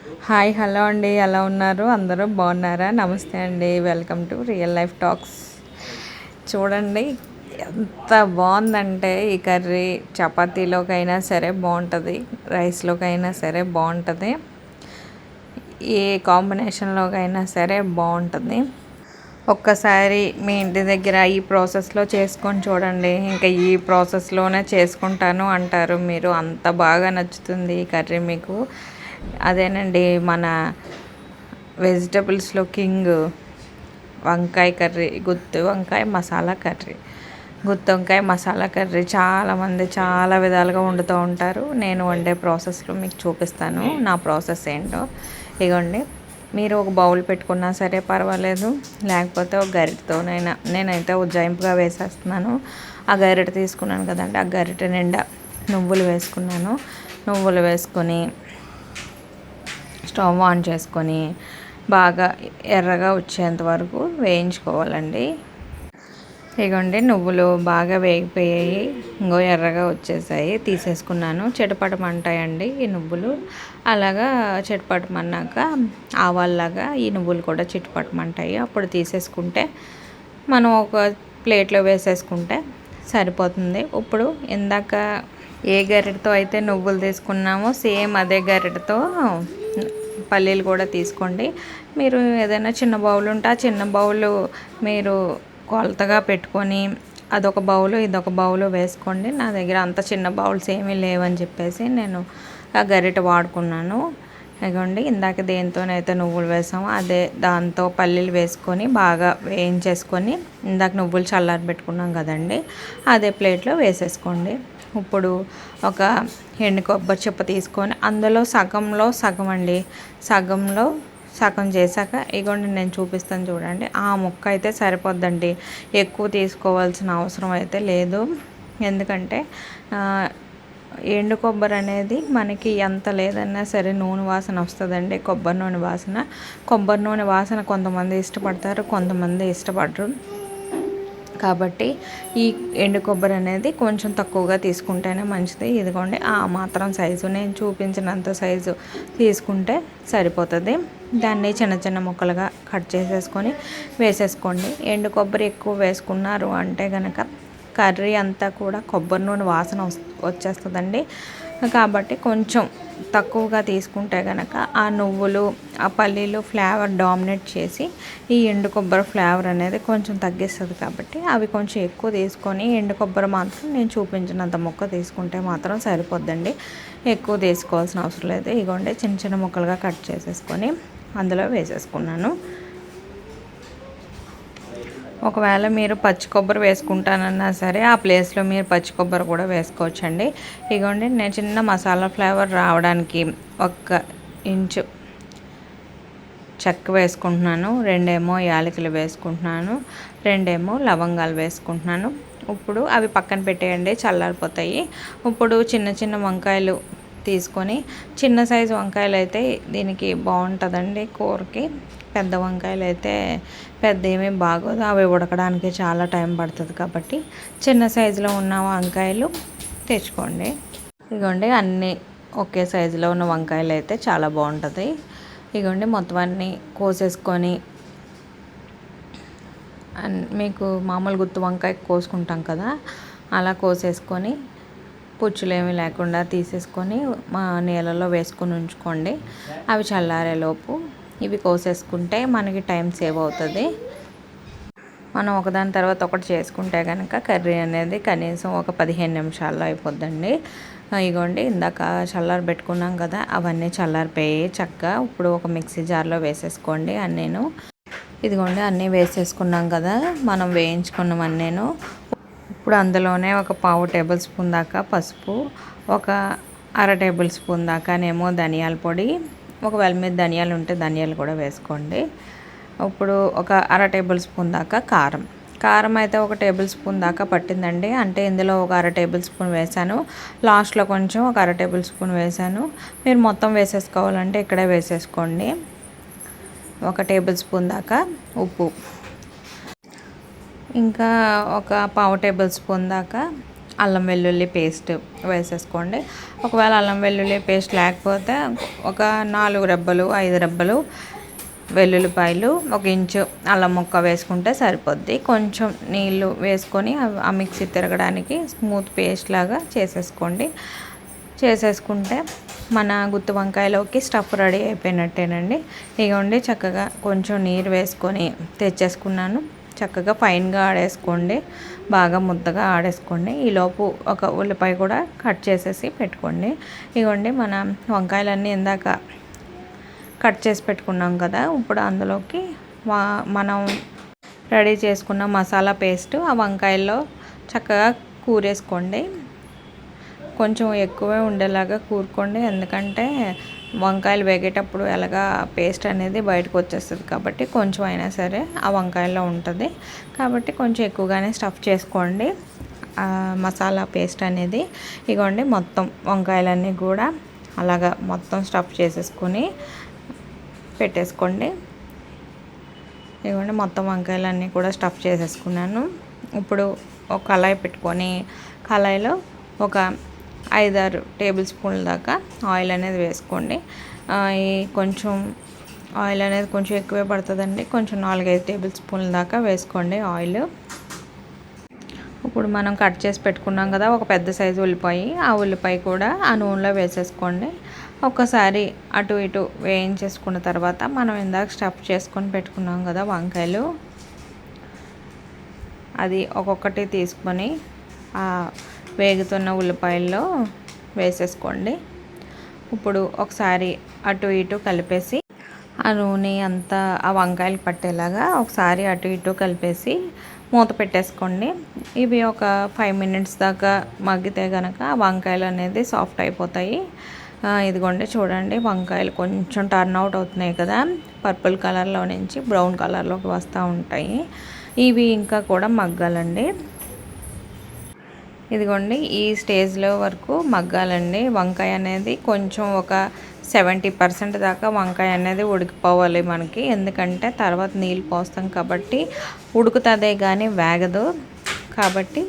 Hi hello అండి, ఎలా ఉన్నారు? అందరూ బాగున్నారా? నమస్తే అండి, welcome to real life talks. చూడండి ఎంత బాగుందంటే ఈ కర్రీ చపాతీలోకైనా సరే బాగుంటుంది, రైస్లోకైనా సరే బాగుంటుంది, ఏ కాంబినేషన్లోకైనా సరే బాగుంటుంది. ఒక్కసారి మీ ఇంటి దగ్గర ఈ ప్రాసెస్లో చేసుకొని చూడండి, ఇంకా ఈ ప్రాసెస్లోనే చేసుకుంటాను అంటారు మీరు. అంత బాగా నచ్చుతుంది ఈ కర్రీ మీకు. అదేనండి మన వెజిటబుల్స్లో కింగ్ వంకాయ కర్రీ, గుత్తి వంకాయ మసాలా కర్రీ. గుత్తి వంకాయ మసాలా కర్రీ చాలామంది చాలా విధాలుగా వండుతూ ఉంటారు. నేను వండే ప్రాసెస్లో మీకు చూపిస్తాను నా ప్రాసెస్ ఏంటో. ఇగోండి, మీరు ఒక బౌల్ పెట్టుకున్నా సరే పర్వాలేదు, లేకపోతే ఒక గరిటెతోనైనా. నేనైతే ఉజ్జాయింపుగా వేసేస్తున్నాను. ఆ గరిటె తీసుకున్నాను కదండి, ఆ గరిటె నిండా నువ్వులు వేసుకున్నాను. నువ్వులు వేసుకొని స్టవ్ ఆన్ చేసుకొని బాగా ఎర్రగా వచ్చేంత వరకు వేయించుకోవాలండి. ఇగోండి, నువ్వులు బాగా వేగిపోయాయి, ఇంకో ఎర్రగా వచ్చేసాయి, తీసేసుకున్నాను. చిటపటమంటాయండి ఈ నువ్వులు. అలాగా చిటపటమన్నాక ఆవాల్లాగా ఈ నువ్వులు కూడా చిటపటమంటాయి. అప్పుడు తీసేసుకుంటే మనం ఒక ప్లేట్లో వేసేసుకుంటే సరిపోతుంది. ఇప్పుడు ఇందాక ఏ గరిటెతో అయితే నువ్వులు తీసుకున్నామో సేమ్ అదే గరిటెతో పల్లీలు కూడా తీసుకోండి. మీరు ఏదైనా చిన్న బౌల్ ఉంటే ఆ చిన్న బౌలు మీరు కొలతగా పెట్టుకొని అదొక బౌలు ఇదొక బౌలు వేసుకోండి. నా దగ్గర అంత చిన్న బౌల్స్ ఏమీ లేవని చెప్పేసి నేను ఆ గరిటె వాడుకున్నాను. ఇదిగోండి, ఇందాక దేనితోనైతే నువ్వులు వేసామో అదే దాంతో పల్లీలు వేసుకొని బాగా వేయించేసుకొని ఇందాక నువ్వులు చల్లారి పెట్టుకున్నాం కదండి, అదే ప్లేట్లో వేసేసుకోండి. ఇప్పుడు ఒక ఎండు కొబ్బరి చిప్ప తీసుకొని అందులో సగంలో సగం అండి, సగంలో సగం చేశాక ఇగోండి నేను చూపిస్తాను చూడండి. ఆ ముక్క అయితే సరిపోద్దండి, ఎక్కువ తీసుకోవాల్సిన అవసరం అయితే లేదు. ఎందుకంటే ఎండు కొబ్బరి అనేది మనకి ఎంత లేదన్నా సరే నూనె వాసన వస్తుందండి, కొబ్బరి నూనె వాసన. కొబ్బరి నూనె వాసన కొంతమంది ఇష్టపడతారు, కొంతమంది ఇష్టపడరు. కాబట్టి ఈ ఎండు కొబ్బరి అనేది కొంచెం తక్కువగా తీసుకుంటేనే మంచిది. ఇదిగోండి, ఆ మాత్రం సైజు నేను చూపించినంత సైజు తీసుకుంటే సరిపోతుంది. దాన్ని చిన్న చిన్న ముక్కలుగా కట్ చేసేసుకొని వేసేసుకోండి. ఎండు కొబ్బరి ఎక్కువ వేసుకున్నారు అంటే కనుక కర్రీ అంతా కూడా కొబ్బరి నూనె వాసన వచ్చేస్తుందండి. కాబట్టి కొంచెం తక్కువగా తీసుకుంటే కనుక ఆ నువ్వులు ఆ పల్లీలు ఫ్లేవర్ డామినేట్ చేసి ఈ ఎండు కొబ్బరి ఫ్లేవర్ అనేది కొంచెం తగ్గిస్తుంది. కాబట్టి అవి కొంచెం ఎక్కువ తీసుకొని ఎండు కొబ్బరి మాత్రం నేను చూపించినంత ముక్క తీసుకుంటే మాత్రం సరిపోద్దండి, ఎక్కువ తీసుకోవాల్సిన అవసరం లేదు. ఇగోండి, చిన్న చిన్న ముక్కలుగా కట్ చేసేసుకొని అందులో వేసేసుకున్నాను. ఒకవేళ మీరు పచ్చి కొబ్బరి వేసుకుంటానన్నా సరే ఆ ప్లేస్లో మీరు పచ్చి కొబ్బరి కూడా వేసుకోవచ్చండి. ఇగోండి, నేను చిన్న మసాలా ఫ్లేవర్ రావడానికి 1 ఇంచు చెక్క వేసుకుంటున్నాను, 2 యాలకులు వేసుకుంటున్నాను, 2 లవంగాలు వేసుకుంటున్నాను. ఇప్పుడు అవి పక్కన పెట్టేయండి, చల్లారిపోతాయి. ఇప్పుడు చిన్న చిన్న వంకాయలు తీసుకొని, చిన్న సైజు వంకాయలు అయితే దీనికి బాగుంటుందండి కూరకి. పెద్ద వంకాయలు అయితే పెద్ద ఏమీ బాగోదు, అవి ఉడకడానికి చాలా టైం పడుతుంది. కాబట్టి చిన్న సైజులో ఉన్న వంకాయలు తెచ్చుకోండి. ఇదిగోండి, అన్నీ ఒకే సైజులో ఉన్న వంకాయలు అయితే చాలా బాగుంటుంది. ఇదిగోండి, మొత్తం అన్నీ కోసేసుకొని మీకు మామూలు గుత్తి వంకాయ కోసుకుంటాం కదా, అలా కోసేసుకొని పుచ్చులేమీ లేకుండా తీసేసుకొని నీళ్ళలో వేసుకొని ఉంచుకోండి. అవి చల్లారేలోపు ఇవి కోసేసుకుంటే మనకి టైం సేవ్ అవుతుంది. మనం ఒకదాని తర్వాత ఒకటి చేసుకుంటే కనుక కర్రీ అనేది కనీసం ఒక 15 నిమిషాల్లో అయిపోద్దండి. ఇగోండి, ఇందాక చల్లారి పెట్టుకున్నాం కదా, అవన్నీ చల్లారిపోయి చక్కగా ఇప్పుడు ఒక మిక్సీ జార్లో వేసేసుకోండి అన్నీను. ఇదిగోండి, అన్నీ వేసేసుకున్నాం కదా మనం వేయించుకున్నాం. ఇప్పుడు అందులోనే ఒక 1/2 టేబుల్ స్పూన్ దాకా పసుపు, ఒక 1/2 టేబుల్ స్పూన్ దాకానేమో ధనియాల పొడి, ఒకవేళ మీరు ధనియాలు ఉంటే ధనియాలు కూడా వేసుకోండి. ఇప్పుడు ఒక 1/2 టేబుల్ స్పూన్ దాకా కారం. కారం అయితే 1 టేబుల్ స్పూన్ దాకా పట్టిందండి. అంటే ఇందులో ఒక 1/2 టేబుల్ స్పూన్ వేసాను, లాస్ట్లో కొంచెం ఒక 1/2 టేబుల్ స్పూన్ వేసాను. మీరు మొత్తం వేసేసుకోవాలంటే ఇక్కడే వేసేసుకోండి. 1 టేబుల్ స్పూన్ దాకా ఉప్పు, ఇంకా ఒక 1/2 టేబుల్ స్పూన్ దాకా అల్లం వెల్లుల్లి పేస్ట్ వేసేసుకోండి. ఒకవేళ అల్లం వెల్లుల్లి పేస్ట్ లేకపోతే ఒక 4 రెబ్బలు 5 రెబ్బలు వెల్లుల్లిపాయలు, 1 ఇంచు అల్లం ముక్క వేసుకుంటే సరిపోద్ది. కొంచెం నీళ్ళు వేసుకొని ఆ మిక్సీ తిరగడానికి స్మూత్ పేస్ట్ లాగా చేసేసుకుంటే మన గుత్తి వంకాయలోకి స్టఫ్ రెడీ అయిపోయినట్టేనండి. ఇగోండి చక్కగా కొంచెం నీరు వేసుకొని తెచ్చేసుకున్నాను. చక్కగా ఫైన్గా ఆడేసుకోండి, బాగా ముద్దగా ఆడేసుకోండి. ఈలోపు ఒక ఉల్లిపాయ కూడా కట్ చేసేసి పెట్టుకోండి. ఇగోండి మన వంకాయలన్నీ ఇందాక కట్ చేసి పెట్టుకున్నాం కదా, ఇప్పుడు అందులోకి మనం రెడీ చేసుకున్న మసాలా పేస్ట్ ఆ వంకాయల్లో చక్కగా కూరేసుకోండి. కొంచెం ఎక్కువే ఉండేలాగా కూరుకోండి, ఎందుకంటే వంకాయలు వేగేటప్పుడు ఎలాగా పేస్ట్ అనేది బయటకు వచ్చేస్తుంది కాబట్టి కొంచెం అయినా సరే ఆ వంకాయల్లో ఉంటుంది కాబట్టి కొంచెం ఎక్కువగానే స్టఫ్ చేసుకోండి మసాలా పేస్ట్ అనేది. ఇగోండి మొత్తం వంకాయలన్నీ కూడా అలాగా మొత్తం స్టఫ్ చేసేసుకొని పెట్టేసుకోండి. ఇదిగోండి మొత్తం వంకాయలన్నీ కూడా స్టఫ్ చేసేసుకున్నాను. ఇప్పుడు ఒక కళాయి పెట్టుకొని కళాయిలో ఒక 5-6 టేబుల్ స్పూన్ల దాకా ఆయిల్ అనేది వేసుకోండి. కొంచెం ఆయిల్ అనేది కొంచెం ఎక్కువే పడుతుందండి, కొంచెం 4-5 టేబుల్ స్పూన్ల దాకా వేసుకోండి ఆయిల్. ఇప్పుడు మనం కట్ చేసి పెట్టుకున్నాం కదా ఒక పెద్ద సైజు ఉల్లిపాయ, ఆ ఉల్లిపాయ కూడా ఆ నూనెలో వేసేసుకోండి. ఒక్కసారి అటు ఇటు వేయించేసుకున్న తర్వాత మనం ఇందాక స్టఫ్ చేసుకొని పెట్టుకున్నాం కదా వంకాయలు, అది ఒక్కొక్కటి తీసుకొని వేగుతున్న ఉల్లిపాయల్లో వేసేసుకోండి. ఇప్పుడు ఒకసారి అటు ఇటు కలిపేసి ఆ నూనె అంతా ఆ వంకాయలు పట్టేలాగా ఒకసారి అటు ఇటు కలిపేసి మూత పెట్టేసుకోండి. ఇవి ఒక 5 మినిట్స్ దాకా మగ్గితే కనుక వంకాయలు అనేది సాఫ్ట్ అయిపోతాయి. ఇదిగోండి చూడండి వంకాయలు కొంచెం టర్న్ అవుట్ అవుతున్నాయి కదా, పర్పుల్ కలర్లో నుంచి బ్రౌన్ కలర్లోకి వస్తూ ఉంటాయి. ఇవి ఇంకా కూడా మగ్గాలండి. ఇదిగోండి ఈ స్టేజ్లో వరకు మగ్గాలండి. వంకాయ అనేది కొంచెం ఒక 70% దాకా వంకాయ అనేది ఉడికిపోవాలి మనకి, ఎందుకంటే తర్వాత నీళ్ళు పోస్తాం కాబట్టి ఉడుకుతుందే కానీ వేగదు. కాబట్టి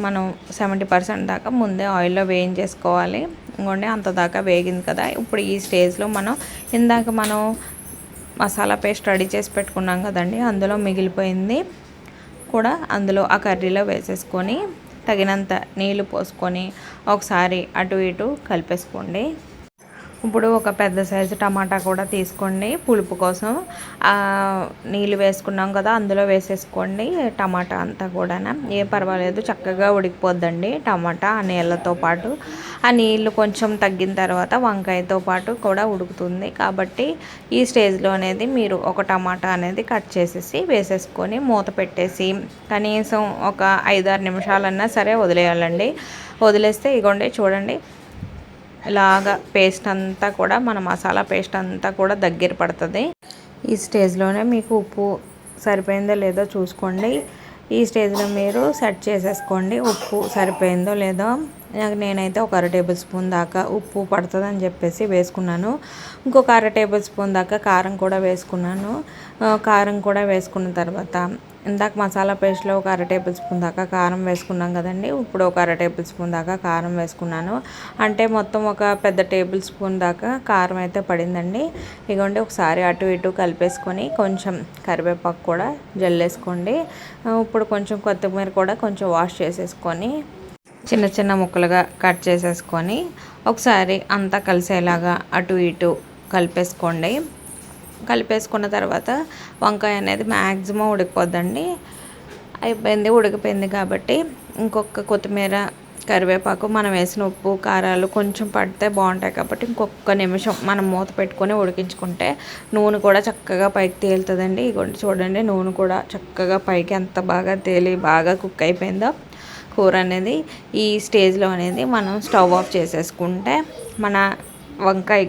మనం 70% దాకా ముందే ఆయిల్లో వేయించేసుకోవాలి. ఇంకోండి అంత దాకా వేగింది కదా, ఇప్పుడు ఈ స్టేజ్లో ఇందాక మనం మసాలా పేస్ట్ రెడీ చేసి పెట్టుకున్నాం కదండి, అందులో మిగిలిపోయింది కూడా అందులో ఆ కర్రీలో వేసేసుకొని తగినంత నీళ్ళు పోసుకొని ఒకసారి అటు ఇటు కలిపేసుకోండి. ఇప్పుడు ఒక పెద్ద సైజు టమాటా కూడా తీసుకోండి, పులుపు కోసం నీళ్ళు వేసుకున్నాం కదా అందులో వేసేసుకోండి. టమాటా అంతా కూడా ఏం పర్వాలేదు, చక్కగా ఉడికిపోద్దండి టమాటా ఆ నీళ్ళతో పాటు. ఆ నీళ్ళు కొంచెం తగ్గిన తర్వాత వంకాయతో పాటు కూడా ఉడుకుతుంది కాబట్టి ఈ స్టేజ్లో అనేది మీరు ఒక టమాటా అనేది కట్ చేసేసి వేసేసుకొని మూత పెట్టేసి కనీసం ఒక 5-6 నిమిషాలన్నా సరే వదిలేయాలండి. వదిలేస్తే ఇగోండి చూడండి ఇలాగా పేస్ట్ అంతా కూడా మన మసాలా పేస్ట్ అంతా కూడా దగ్గర పడుతుంది. ఈ స్టేజ్లోనే మీకు ఉప్పు సరిపోయిందో లేదో చూసుకోండి. ఈ స్టేజ్లో మీరు సెట్ చేసేసుకోండి ఉప్పు సరిపోయిందో లేదో. నేనైతే ఒక 1/2 టేబుల్ స్పూన్ దాకా ఉప్పు పడుతుందని చెప్పేసి వేసుకున్నాను. ఇంకొక 1/2 టేబుల్ స్పూన్ దాకా కారం కూడా వేసుకున్నాను. కారం కూడా వేసుకున్న తర్వాత ఇందాక మసాలా పేస్ట్లో ఒక 1/2 టేబుల్ స్పూన్ దాకా కారం వేసుకున్నాం కదండి, ఇప్పుడు ఒక 1/2 టేబుల్ స్పూన్ దాకా కారం వేసుకున్నాను. అంటే మొత్తం ఒక పెద్ద టేబుల్ స్పూన్ దాకా కారం అయితే పడిందండి. ఇదిగోండి ఒకసారి అటు ఇటు కలిపేసుకొని కొంచెం కరివేపాకు కూడా జల్లేసుకోండి. ఇప్పుడు కొంచెం కొత్తిమీర కూడా కొంచెం వాష్ చేసేసుకొని చిన్న చిన్న ముక్కలుగా కట్ చేసేసుకొని ఒకసారి అంతా కలిసేలాగా అటు ఇటు కలిపేసుకోండి. కలిపేసుకున్న తర్వాత వంకాయ అనేది మ్యాక్సిమం ఉడికిపోద్దండి. ఉడికిపోయింది కాబట్టి ఇంకొక కొత్తిమీర కరివేపాకు మనం వేసిన ఉప్పు కారాలు కొంచెం పడితే బాగుంటాయి కాబట్టి ఇంకొక నిమిషం మనం మూత పెట్టుకొని ఉడికించుకుంటే నూనె కూడా చక్కగా పైకి తేలుతుందండి. ఇగోండి చూడండి నూనె కూడా చక్కగా పైకి ఎంత బాగా తేలి బాగా కుక్ అయిపోయిందో కూర అనేది. ఈ స్టేజ్లో అనేది మనం స్టవ్ ఆఫ్ చేసేసుకుంటే మన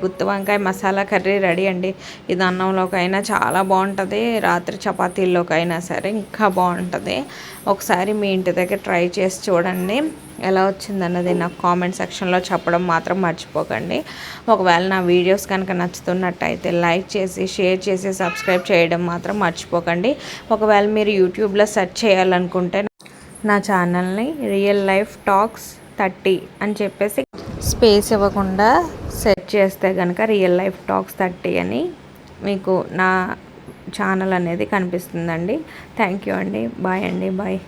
గుత్తి వంకాయ మసాలా కర్రీ రెడీ అండి. ఇది అన్నంలోకైనా చాలా బాగుంటుంది, రాత్రి చపాతీల్లోకైనా సరే ఇంకా బాగుంటుంది. ఒకసారి మీ ఇంటి దగ్గర ట్రై చేసి చూడండి, ఎలా వచ్చిందన్నది నాకు కామెంట్ సెక్షన్లో చెప్పడం మాత్రం మర్చిపోకండి. ఒకవేళ నా వీడియోస్ కనుక నచ్చుతున్నట్టయితే లైక్ చేసి షేర్ చేసి సబ్స్క్రైబ్ చేయడం మాత్రం మర్చిపోకండి. ఒకవేళ మీరు యూట్యూబ్లో సెర్చ్ చేయాలనుకుంటే నా ఛానల్ని రియల్ లైఫ్ టాక్స్ 30 అని చెప్పేసి స్పేస్ ఇవ్వకుండా సెర్చ్ చేస్తే కనుక రియల్ లైఫ్ టాక్స్ 30 అని మీకు నా ఛానల్ అనేది కనిపిస్తుందండి. థ్యాంక్ యూ అండి. బాయ్ అండి. బాయ్.